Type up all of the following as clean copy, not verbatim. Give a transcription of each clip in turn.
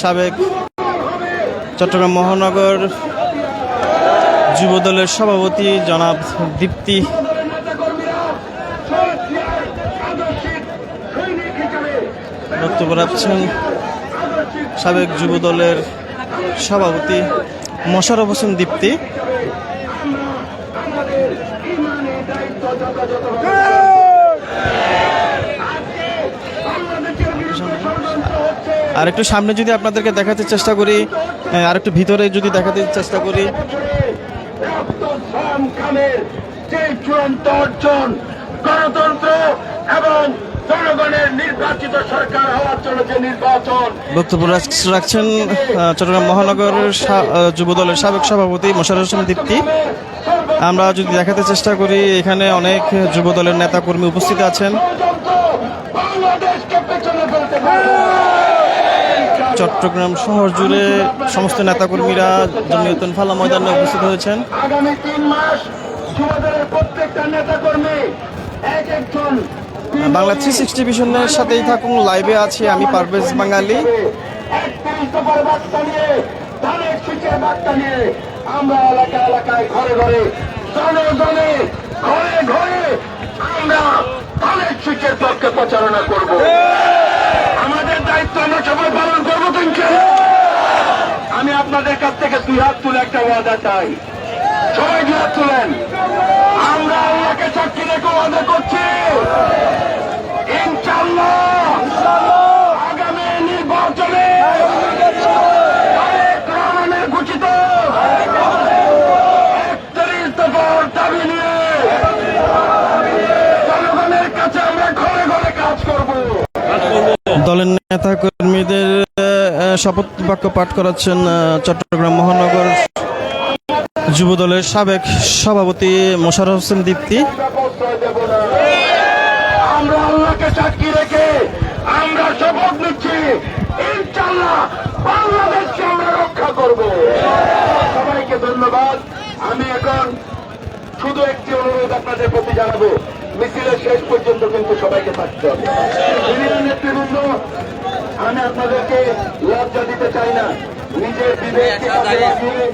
সাবেক চট্টগ্রাম মহানগর যুবদলের সভাপতি জনাব দীপ্তি বক্তব্য রাখছেন। সাবেক যুবদলের সভাপতি মোশাররফ হোসেন দীপ্তি। আর একটু সামনে যদি আপনাদেরকে দেখাতে চেষ্টা করি, আর একটু ভিতরে যদি দেখাতে চেষ্টা করি, গণতন্ত্র এবং জনগণের নির্বাচিত সরকার হওয়ার জন্য যে নির্বাচন। বক্তব্য রাখছেন চট্টগ্রাম মহানগর যুবদলের সাবেক সভাপতি মোশাররফ হোসেন দীপ্তি। আমরা যদি দেখাতে চেষ্টা করি, এখানে অনেক যুবদলের নেতাকর্মী উপস্থিত আছেন। চট্টগ্রাম শহর জুড়ে সমস্ত নেতাকর্মীরা জমিয়তুল ফালাহ ময়দানে উপস্থিত হয়েছেন। আগামী 3 মাস যুবদলের প্রত্যেকটা নেতাকর্মী এক একজন বাংলা 360 ভিশনের সাথেই থাকুন। লাইভে আছি আমি পারভেজ বাঙালি। আমরা এলাকা এলাকায় ঘরে ঘরে জনে জনে ঘরে ঘরে আমরা ধানের শীষের পক্ষে প্রচারণা করব। আমাদের দায়িত্ব আমরা সবাই পালন করবো। আমি আপনাদের কাছ থেকে 2 হাত তুলে একটা ওয়াদা চাই। সবাই 2 হাত তুলেন। আমরা আল্লাহকে সাক্ষী রেখে ওয়াদা করছি, ইনশাআল্লাহ আগামী নির্বাচনে ঘোষিত 31 দফার দাবি নিয়ে জনগণের কাছে আমরা ঘরে ঘরে কাজ করব। দলের নেতাকর্মীদের শপথ বাক্য পাঠ করাচ্ছেন চট্টগ্রাম মহানগর যুবদলের সাবেক সভাপতি মোশাররফ হোসেন দীপ্তি। আমরা আল্লাহকে সাক্ষী রেখে আমরা শপথ নিচ্ছি, ইনশাআল্লাহ বাংলাদেশকে আমরা রক্ষা করব। সবাইকে ধন্যবাদ। আমি এখন শুধু একটি অনুরোধ আপনাদের প্রতি জানাবো, মিছিলের শেষ পর্যন্ত কিন্তু সবাইকে থাকতে হবে। নেতৃবৃন্দ, আমি আপনাদেরকে লজ্জা দিতে চাই না, নিজের বিবেককে কাজে লাগিয়ে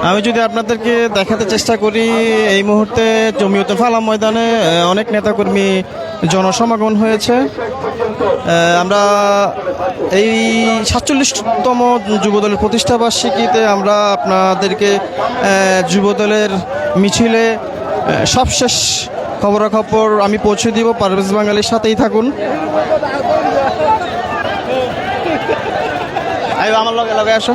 আমি যদি আপনাদেরকে দেখাতে চেষ্টা করি, এই মুহূর্তে জমিয়তুল ফালাহ ময়দানে অনেক নেতাকর্মী জনসমাগম হয়েছে। আমরা এই 47তম যুবদলের প্রতিষ্ঠাবার্ষিকীতে আমরা আপনাদেরকে যুবদলের মিছিলে সবশেষ খবরাখবর আমি পৌঁছে দিব। পারভেজ বাঙালির সাথেই থাকুন। আমার লগে লগে আসো।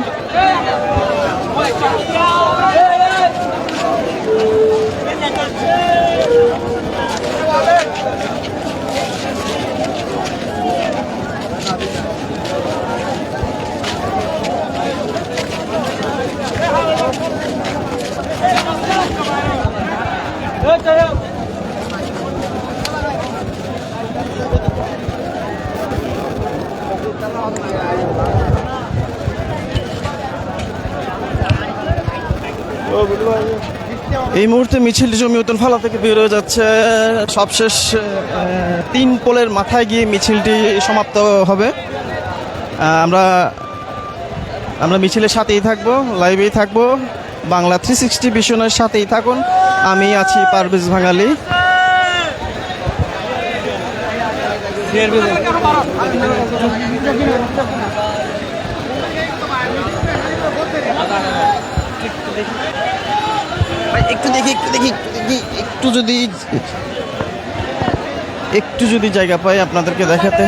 এই মুহূর্তে মিছিল জমিয়তুল ফালাহ থেকে বের হয়ে যাচ্ছে। সবশেষ 3 পোলের মাথায় গিয়ে মিছিলটি সমাপ্ত হবে। আমরা মিছিলের সাথেই থাকবো, লাইভেই থাকবো। বাংলা 360 ভিশনের সাথেই থাকুন। আমি আছি পারভেজ বাঙালি। একটু দেখি একটু যদি জায়গা পাই আপনাদেরকে দেখাতে।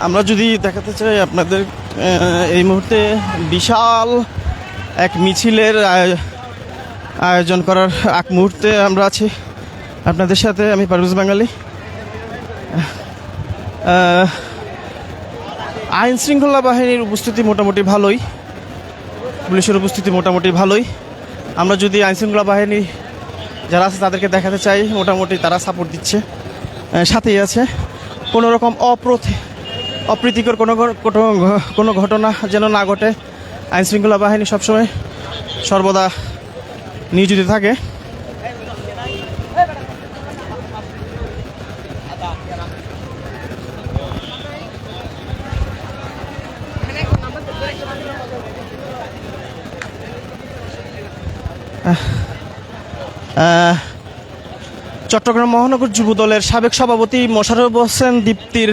আমরা যদি দেখাতে চাই আপনাদের, এই মুহূর্তে বিশাল এক মিছিলের আয়োজন করার আগ মুহূর্তে আমরা আছি আপনাদের সাথে। আমি পারভেজ বাঙালি। আইন শৃঙ্খলা বাহিনীর উপস্থিতি মোটামুটি ভালোই, পুলিশের উপস্থিতি মোটামুটি ভালোই। আমরা যদি আইন শৃঙ্খলা বাহিনী যারা আছে তাদেরকে দেখাতে চাই, মোটামুটি তারা সাপোর্ট দিচ্ছে, সাথেই আছে। কোনো রকম অপ্রীতিকর কোনো ঘটনা যেন না ঘটে, আইন শৃঙ্খলা বাহিনী সবসময় সর্বদা নিয়োজিত থাকে। চট্টগ্রাম মহানগর যুব দলের সাবেক সভাপতি মোশাররফ হোসেন দীপ্তির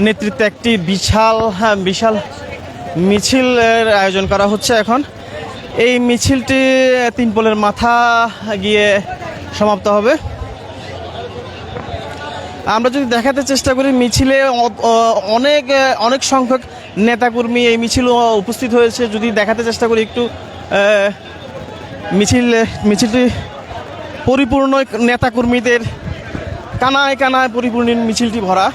নেতৃত্বে একটি বিশাল মিছিলের আয়োজন করা হচ্ছে এখন। এই মিছিলটি 3 পোলের মাথা গিয়ে সমাপ্ত হবে। আমরা যদি দেখাতে চেষ্টা করি, মিছিলে অনেক সংখ্যক নেতাকর্মী এই মিছিল উপস্থিত হয়েছে। যদি দেখাতে চেষ্টা করি একটু, মিছিলটি পরিপূর্ণ নেতাকর্মীদের কানায় কানায় পরিপূর্ণ মিছিলটি ভরা।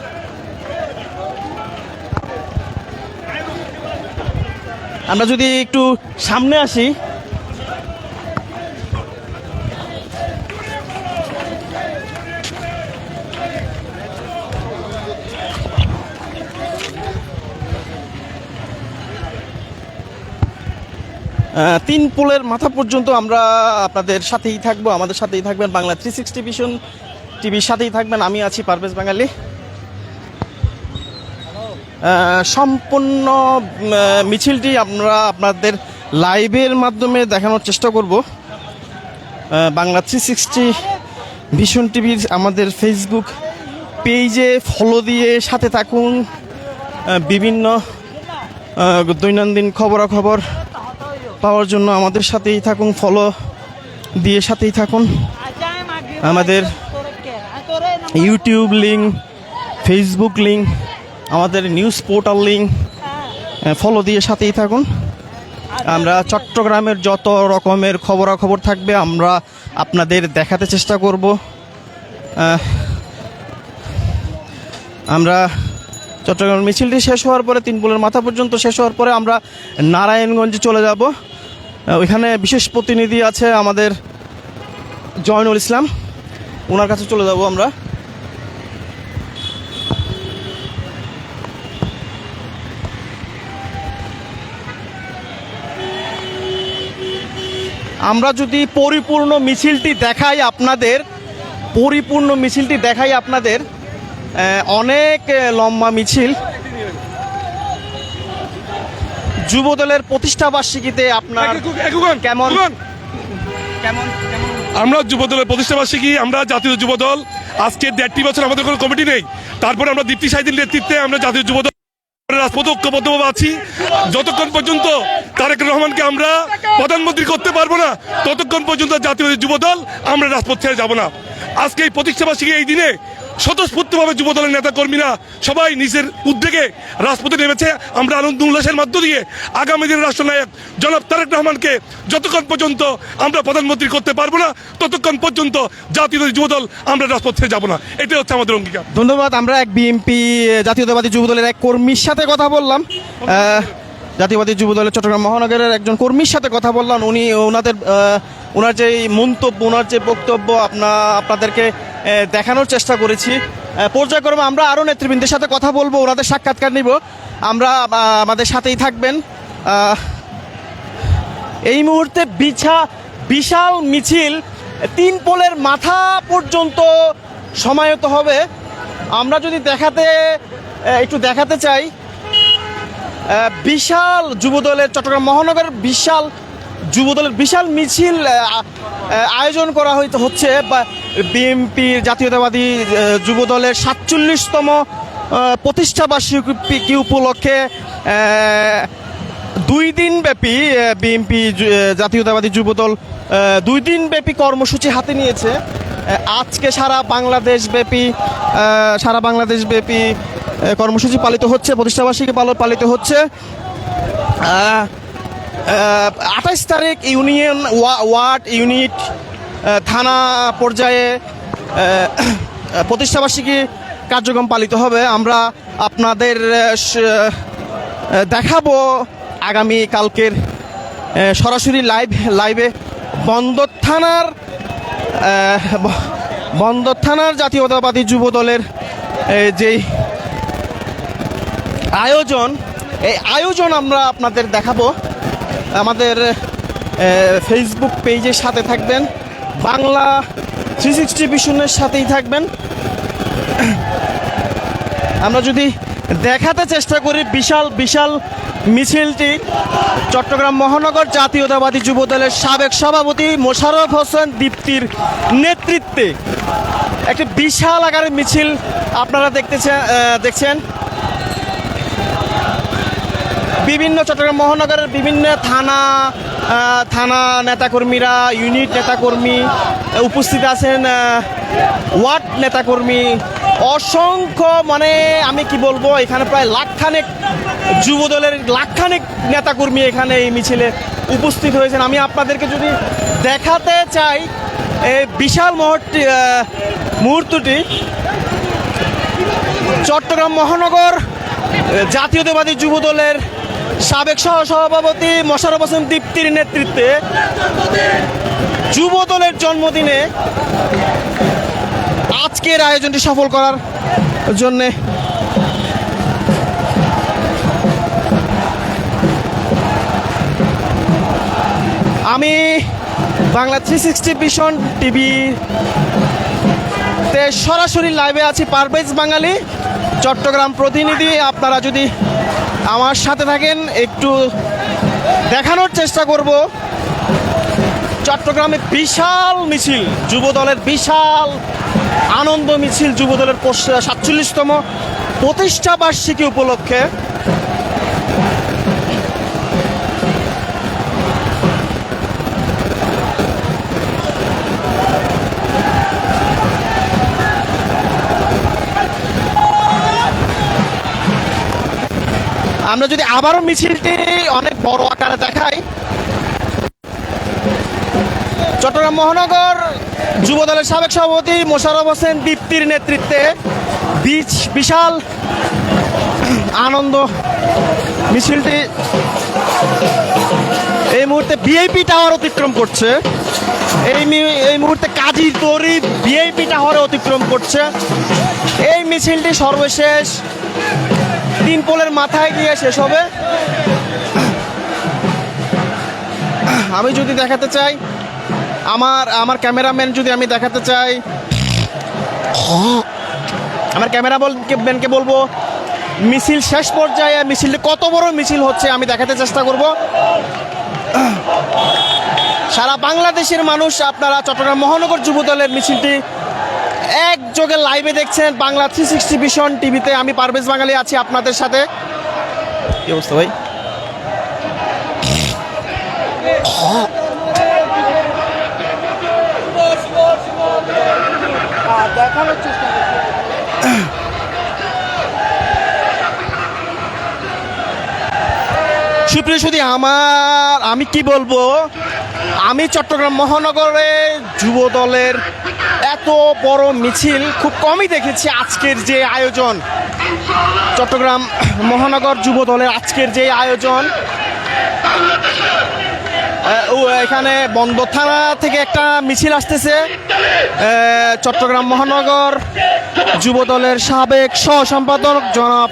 আমরা যদি একটু সামনে আসি, তিন পোলের মাথা পর্যন্ত আমরা আপনাদের সাথেই থাকবো, আমাদের সাথেই থাকবেন বাংলা 360 ভিশন টিভির সাথেই থাকবেন। আমি আছি পারভেজ বাঙালি। সম্পূর্ণ মিছিলটি আমরা আপনাদের লাইভের মাধ্যমে দেখানোর চেষ্টা করব। বাংলা 360 ভিশন টিভির আমাদের ফেসবুক পেজে ফলো দিয়ে সাথে থাকুন। বিভিন্ন দৈনন্দিন খবরাখবর পাওয়ার জন্য আমাদের সাথেই থাকুন, ফলো দিয়ে সাথেই থাকুন। আমাদের ইউটিউব লিঙ্ক, ফেসবুক লিঙ্ক, আমাদের নিউজ পোর্টাল লিঙ্ক, ফলো দিয়ে সাথেই থাকুন। আমরা চট্টগ্রামের যত রকমের খবরাখবর থাকবে আমরা আপনাদের দেখাতে চেষ্টা করব। আমরা চট্টগ্রাম মিছিলটি শেষ হওয়ার পরে, 3 পোলের মাথা পর্যন্ত শেষ হওয়ার পরে আমরা নারায়ণগঞ্জে চলে যাব। ওইখানে বিশেষ প্রতিনিধি আছে আমাদের জয়নুল ইসলাম, ওনার কাছে চলে যাব আমরা। আমরা যদি পরিপূর্ণ মিছিলটি দেখাই আপনাদের, অনেক লম্বা মিছিল। যুবদলের প্রতিষ্ঠা বার্ষিকীতে আপনার কেমন? আমরা যুবদলের প্রতিষ্ঠা বার্ষিকী, আমরা জাতীয় যুবদল আজকে 1.5 বছর আমাদের কোনো কমিটি নেই, তারপরে আমরা দীপ্তি সাইদির নেতৃত্বে আমরা জাতীয় যুবদল রাজপথে ঐক্যবদ্ধভাবে আছি। যতক্ষণ পর্যন্ত তারেক রহমানকে আমরা প্রধানমন্ত্রী করতে পারবো না, ততক্ষণ পর্যন্ত জাতীয় যুবদল আমরা রাজপথ ছেড়ে যাব না। আজকে এই প্রতিষ্ঠা বার্ষিকী এই দিনে স্বতঃস্ফূর্তভাবে যুবদলের নেতা কর্মীরা সবাই নিজের উদ্যোগে রাজপথে নেমেছে। আমরা আনন্দ উল্লাসের মধ্য দিয়ে আগামী দিনের রাষ্ট্রনায়ক জনাব তারেক রহমানকে যতক্ষণ পর্যন্ত আমরা প্রধানমন্ত্রী করতে পারবো না, ততক্ষণ পর্যন্ত জাতীয় যুবদল আমরা রাজপথ ছেড়ে যাব না। এটাই হচ্ছে আমাদের অঙ্গীকার। ধন্যবাদ। আমরা এক বিএনপি জাতীয়তাবাদী যুবদলের এক কর্মীর সাথে কথা বললাম, জাতীয়বাদী যুবদলের চট্টগ্রাম মহানগরের একজন কর্মীর সাথে কথা বললাম। উনি ওনার যে মন্তব্য, ওনার যে বক্তব্য আপনাদেরকে দেখানোর চেষ্টা করেছি। পর্যায়ক্রমে আমরা আরও নেতৃবৃন্দের সাথে কথা বলবো, ওনাদের সাক্ষাৎকার নিব। আমরা আমাদের সাথেই থাকবেন। এই মুহূর্তে বিশাল মিছিল 3 পোলের মাথা পর্যন্ত সমায়ত হবে। আমরা যদি একটু দেখাতে চাই, বিশাল যুবদলের চট্টগ্রাম মহানগরের যুবদলের বিশাল মিছিল আয়োজন করা হচ্ছে বিএনপির জাতীয়তাবাদী যুবদলের 47তম প্রতিষ্ঠা বার্ষিকী উপলক্ষে 2 দিনব্যাপী বিএনপি জাতীয়তাবাদী যুবদল 2 দিনব্যাপী কর্মসূচি হাতে নিয়েছে। আজকে সারা বাংলাদেশব্যাপী কর্মসূচি পালিত হচ্ছে, প্রতিষ্ঠাবার্ষিকী পালিত হচ্ছে। 28 তারিখ ইউনিয়ন ওয়ার্ড ইউনিট থানা পর্যায়ে প্রতিষ্ঠাবার্ষিকী কার্যক্রম পালিত হবে। আমরা আপনাদের দেখাবো আগামী কালকের সরাসরি লাইভে বন্দর থানার জাতীয়তাবাদী যুব দলের যেই আয়োজন, এই আয়োজন আমরা আপনাদের দেখাবো। আমাদের ফেসবুক পেজের সাথে থাকবেন, বাংলা 360 ভিশনের সাথেই থাকবেন। আমরা যদি দেখাতে চেষ্টা করি বিশাল মিছিলটি চট্টগ্রাম মহানগর জাতীয়তাবাদী যুব দলের সাবেক সভাপতি মোশাররফ হোসেন দীপ্তির নেতৃত্বে একটি বিশাল আকারের মিছিল আপনারা দেখছেন। বিভিন্ন চট্টগ্রাম মহানগরের বিভিন্ন থানা নেতাকর্মীরা, ইউনিট নেতাকর্মী উপস্থিত আছেন, ওয়ার্ড নেতাকর্মী, অসংখ্য, মানে আমি কি বলবো, এখানে প্রায় লাখখানেক যুবদলের লাখখানেক নেতাকর্মী এখানে এই মিছিলে উপস্থিত হয়েছেন। আমি আপনাদেরকে যদি দেখাতে চাই এই বিশাল মুহূর্তটি চট্টগ্রাম মহানগর জাতীয়তাবাদী যুব দলের সাবেক সহসভাপতি মোশাররফ হোসেন দীপ্তির নেতৃত্বে যুব দলের জন্মদিনে আজকের আয়োজনটি সফল করার জন্যে আমি বাংলা 360 ভিশন টিভিতে সরাসরি লাইভে আছি। পারভেজ বাঙালি, চট্টগ্রাম প্রতিনিধি। আপনারা যদি আমার সাথে থাকেন একটু দেখানোর চেষ্টা করব চট্টগ্রামে বিশাল মিছিল, যুবদলের বিশাল আনন্দ মিছিল, যুবদলের 47তম প্রতিষ্ঠা বার্ষিকী উপলক্ষে। আমরা যদি আবারও মিছিলটি অনেক বড় আকারে দেখাই, চট্টগ্রাম মহানগর যুবদলের সাবেক সভাপতি মোশাররফ হোসেন দীপ্তির নেতৃত্বে বিশাল আনন্দ মিছিলটি এই মুহূর্তে ভিআইপি টাওয়ার অতিক্রম করছে। এই মুহূর্তে কাজী তরি ভিআইপি টাওয়ারে অতিক্রম করছে। এই মিছিলটি সর্বশেষ 3 পোলের মাথায় গিয়ে শেষ হবে। আমি যদি দেখাতে চাই, আমার ক্যামেরাম্যান যদি আমি দেখাতে চাই, আমার ক্যামেরাম্যানকে বলবো মিছিল শেষ পর্যায়ে মিছিলটি কত বড় মিছিল হচ্ছে আমি দেখাতে চেষ্টা করব। সারা বাংলাদেশের মানুষ আপনারা চট্টগ্রাম মহানগর যুবদলের মিছিলটি একযোগে লাইভে দেখছেন বাংলা 360 ভিশন টিভিতে। আমি পারভেজ বাঙালি আছি আপনাদের সাথে। কি অবস্থা ভাই? দেখানোর চেষ্টা সুপ্রিয় সুধী, আমি কি বলবো, আমি চট্টগ্রাম মহানগরে যুব দলের এত বড় মিছিল খুব কমই দেখেছি। আজকের যে আয়োজন, চট্টগ্রাম মহানগর যুব দলের আজকের যে আয়োজন, এখানে বন্দর থানা থেকে একটা মিছিল আসতেছে। চট্টগ্রাম মহানগর যুব দলের সাবেক সহ সম্পাদক জনাব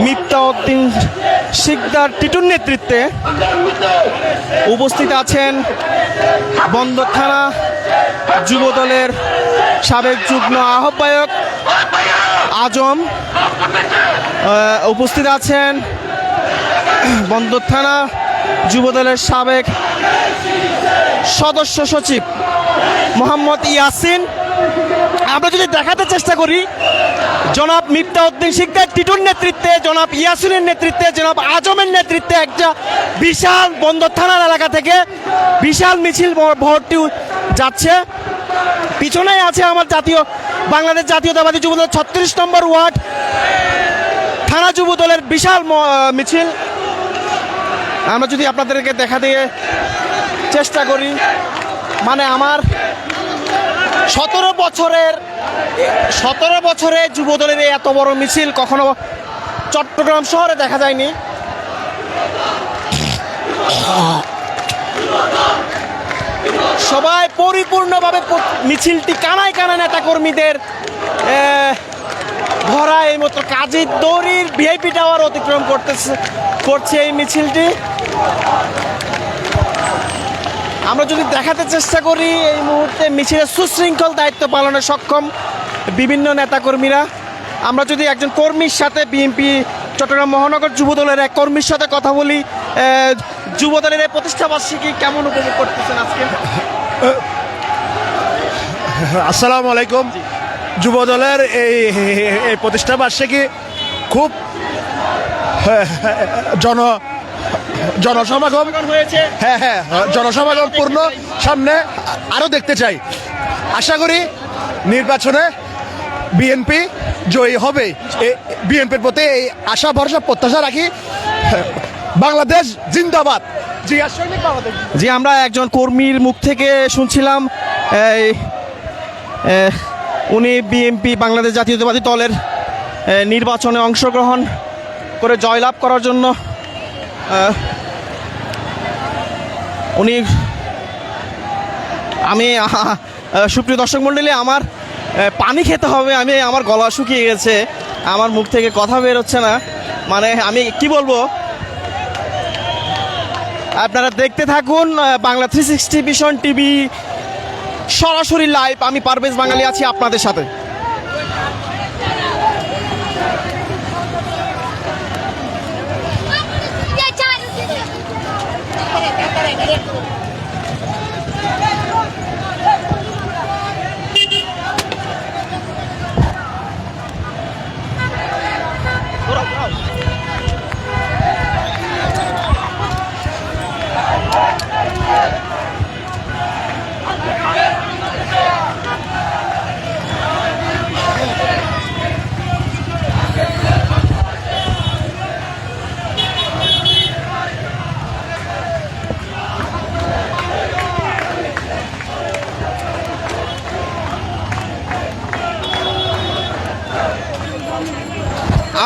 মিফতাউদ্দিন শিকদার টিটুর নেতৃত্বে উপস্থিত আছেন বন্দর থানা যুব দলের সাবেক যুগ্ম আহ্বায়ক আজম, উপস্থিত আছেন বন্দর থানা যুব দলের সাবেক সদস্য সচিব মোহাম্মদ ইয়াসিন। আমরা যদি দেখাতে চেষ্টা করি, জনাব মিফতাউদ্দিন শিকদার টিটুর নেতৃত্বে, জনাব ইয়াসিনের নেতৃত্বে, জনাব আজমের নেতৃত্বে একটা বিশাল বন্দর থানার এলাকা থেকে বিশাল মিছিল ভর্তি যাচ্ছে। পিছনে আছে আমার বাংলাদেশ জাতীয়তাবাদী যুব দল 36 নম্বর ওয়ার্ড থানা যুব দলের বিশাল মিছিল। আমরা যদি আপনাদেরকে দেখা দিয়ে চেষ্টা করি, মানে আমার 17 বছরে যুবদলের এত বড় মিছিল কখনো চট্টগ্রাম শহরে দেখা যায়নি। সবাই পরিপূর্ণভাবে মিছিলটি কানায় কানায় নেতা কর্মীদের ভরা এই মতো কাজের দড়ির ভিআইপি টাওয়ার অতিক্রম করছে এই মিছিলটি। আমরা যদি দেখাতে চেষ্টা করি, এই মুহূর্তে মিছিলের সুশৃঙ্খল দায়িত্ব পালনে সক্ষম বিভিন্ন নেতাকর্মীরা। আমরা যদি একজন কর্মীর সাথে, বিএনপি চট্টগ্রাম মহানগর যুবদলের এক কর্মীর সাথে কথা বলি, যুবদলের এই প্রতিষ্ঠাবার্ষিকী কেমন উপভোগ করতেছেন আজকে? আসসালামু আলাইকুম। যুবদলের এই প্রতিষ্ঠাবার্ষিকী খুব জনসমাগম হয়েছে। হ্যাঁ, জনসমাগম পূর্ণ, সামনে আরো দেখতে চাই। আশা করি নির্বাচনে বিএনপি জয়ী হবে। বিএনপির প্রতি এই আশা ভরসা প্রত্যাশা রাখি। বাংলাদেশ জিন্দাবাদ। জি, আমরা একজন কর্মীর মুখ থেকে শুনছিলাম, উনি বিএনপি বাংলাদেশ জাতীয়তাবাদী দলের নির্বাচনে অংশগ্রহণ করে জয়লাভ করার জন্য সুপ্রিয় দর্শক মণ্ডলী, আমার পানি খেতে হবে, আমার গলা শুকিয়ে গেছে, আমার মুখ থেকে কথা বের হচ্ছে না। মানে আমি কি বলবো, আপনারা দেখতে থাকুন বাংলা 360 ভিশন টিভি সরাসরি লাইভ। আমি পারভেজ বাঙালি আছি আপনাদের সাথে।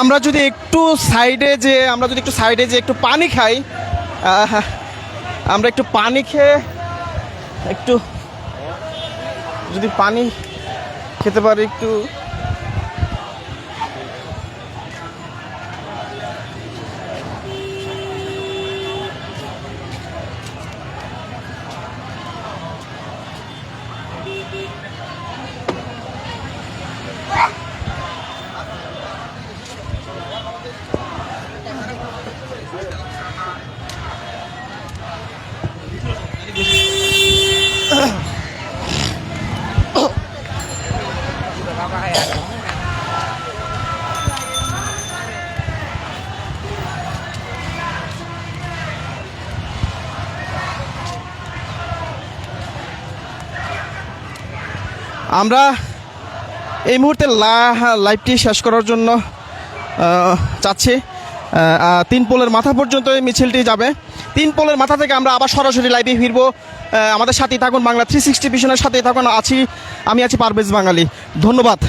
আমরা যদি একটু সাইডে যে একটু পানি খাই, আমরা একটু পানি খেয়ে একটু যদি পানি খেতে পারি একটু। আমরা এই মুহূর্তে লাইভটি শেষ করার জন্য চাচ্ছি। 3 পোলের মাথা পর্যন্ত এই মিছিলটি যাবে। 3 পোলের মাথা থেকে আমরা আবার সরাসরি লাইভে ফিরবো। আমাদের সাথেই থাকুন, বাংলা 360 ভিশনের সাথেই থাকুন। আমি আছি পারভেজ বাঙালি। ধন্যবাদ।